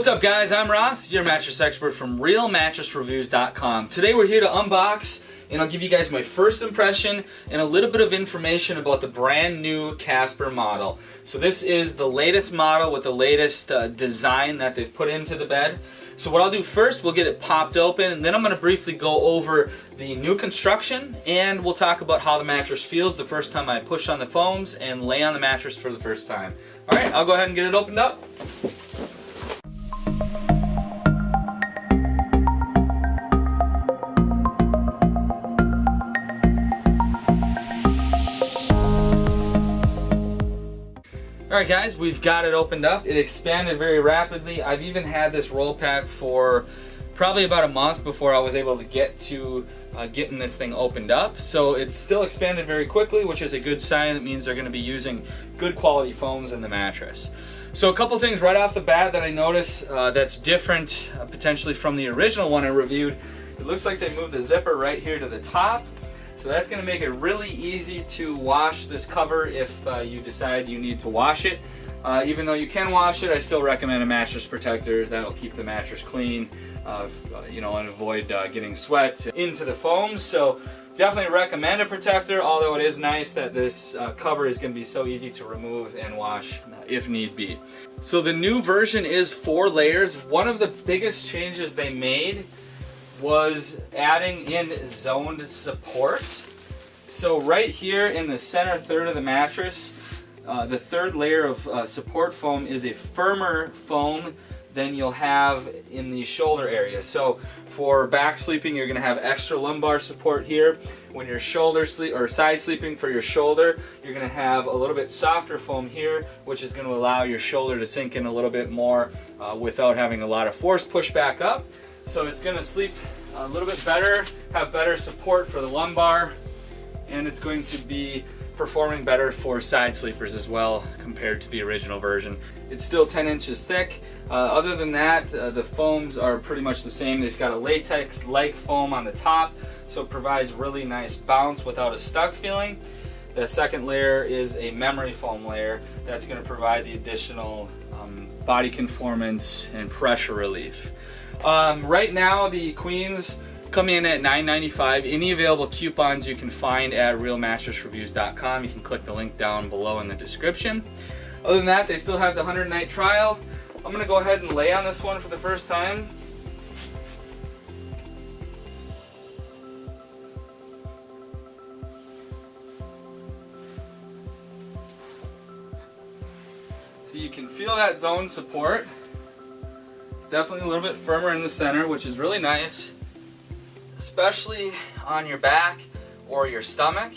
What's up guys, I'm Ross, your mattress expert from realmattressreviews.com. Today we're here to unbox and I'll give you guys my first impression and a little bit of information about the brand new Casper model. So this is the latest model with the latest design that they've put into the bed. So what I'll do first, we'll get it popped open and then I'm going to briefly go over the new construction and we'll talk about how the mattress feels the first time I push on the foams and lay on the mattress for the first time. Alright, I'll go ahead and get it opened up. Alright guys, we've got it opened up. It expanded very rapidly. I've even had this roll pack for probably about a month before I was able to get to getting this thing opened up. So it still expanded very quickly, which is a good sign. That means they're going to be using good quality foams in the mattress. So a couple things right off the bat that I noticed that's different potentially from the original one I reviewed. It looks like they moved the zipper right here to the top. So that's going to make it really easy to wash this cover if you decide you need to wash it. Even though you can wash it, I still recommend a mattress protector. That'll keep the mattress clean, and avoid getting sweat into the foams. So definitely recommend a protector, although it is nice that this cover is going to be so easy to remove and wash if need be. So the new version is 4 layers. One of the biggest changes they made was adding in zoned support. So right here in the center third of the mattress, the third layer of support foam is a firmer foam than you'll have in the shoulder area. So for back sleeping, you're going to have extra lumbar support here. When you're shoulder sleep or side sleeping for your shoulder, you're going to have a little bit softer foam here, which is going to allow your shoulder to sink in a little bit more without having a lot of force push back up. So it's going to sleep a little bit better, have better support for the lumbar, and it's going to be performing better for side sleepers as well compared to the original version. It's still 10 inches thick. Other than that, the foams are pretty much the same. They've got a latex-like foam on the top, so it provides really nice bounce without a stuck feeling. The second layer is a memory foam layer that's going to provide the additional body conformance and pressure relief. Right now the queens come in at $9.95. Any available coupons you can find at realmattressreviews.com. You can click the link down below in the description. Other than that, they still have the 100-night trial. I'm going to go ahead and lay on this one for the first time. So you can feel that zone support. It's definitely a little bit firmer in the center, which is really nice, especially on your back or your stomach.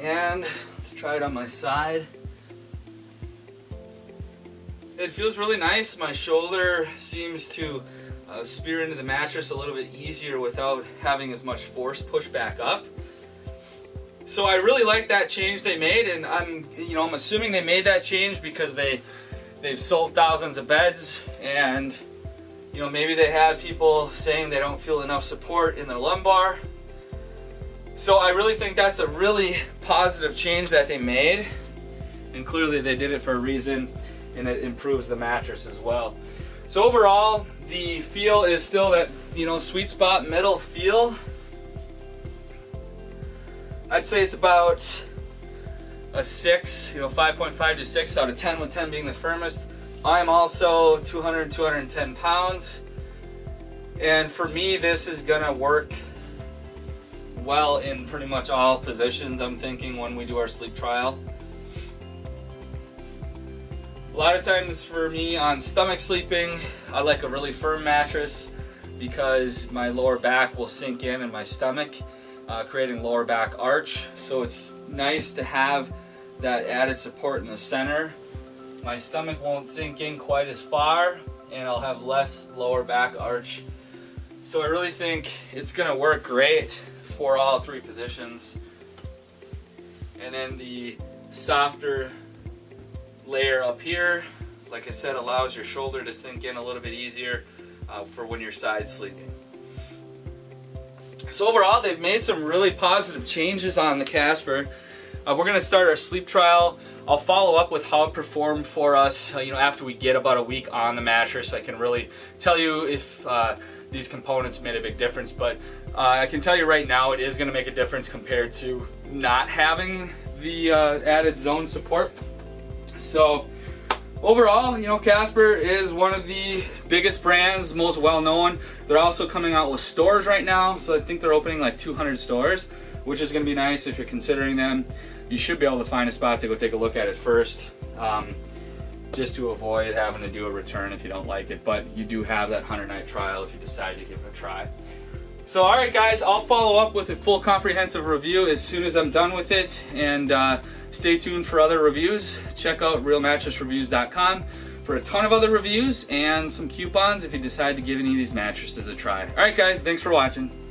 And let's try it on my side. It feels really nice. My shoulder seems to spear into the mattress a little bit easier without having as much force push back up. So I really like that change they made, and I'm assuming they made that change because they've sold thousands of beds, and maybe they had people saying they don't feel enough support in their lumbar. So I really think that's a really positive change that they made, and clearly they did it for a reason, and it improves the mattress as well. So overall, the feel is still that sweet spot middle feel. I'd say it's about a 6, 5.5 to 6 out of 10, with 10 being the firmest. I'm also 210 pounds, and for me this is gonna work well in pretty much all positions, I'm thinking, when we do our sleep trial. A lot of times for me on stomach sleeping, I like a really firm mattress because my lower back will sink in my stomach, creating lower back arch. So it's nice to have that added support in the center. My stomach won't sink in quite as far, and I'll have less lower back arch. So I really think it's going to work great for all 3 positions. And then the softer layer up here, like I said, allows your shoulder to sink in a little bit easier for when you're side sleeping. So overall, they've made some really positive changes on the Casper. We're gonna start our sleep trial. I'll follow up with how it performed for us, after we get about a week on the mattress, so I can really tell you if these components made a big difference. But I can tell you right now, it is gonna make a difference compared to not having the added zone support. So overall, Casper is one of the biggest brands, most well-known. They're also coming out with stores right now, so I think they're opening like 200 stores, which is gonna be nice if you're considering them. You should be able to find a spot to go take a look at it first, just to avoid having to do a return if you don't like it. But you do have that 100-night trial if you decide to give it a try. So alright guys, I'll follow up with a full comprehensive review as soon as I'm done with it, and stay tuned for other reviews. Check out realmattressreviews.com for a ton of other reviews and some coupons if you decide to give any of these mattresses a try. Alright guys, thanks for watching.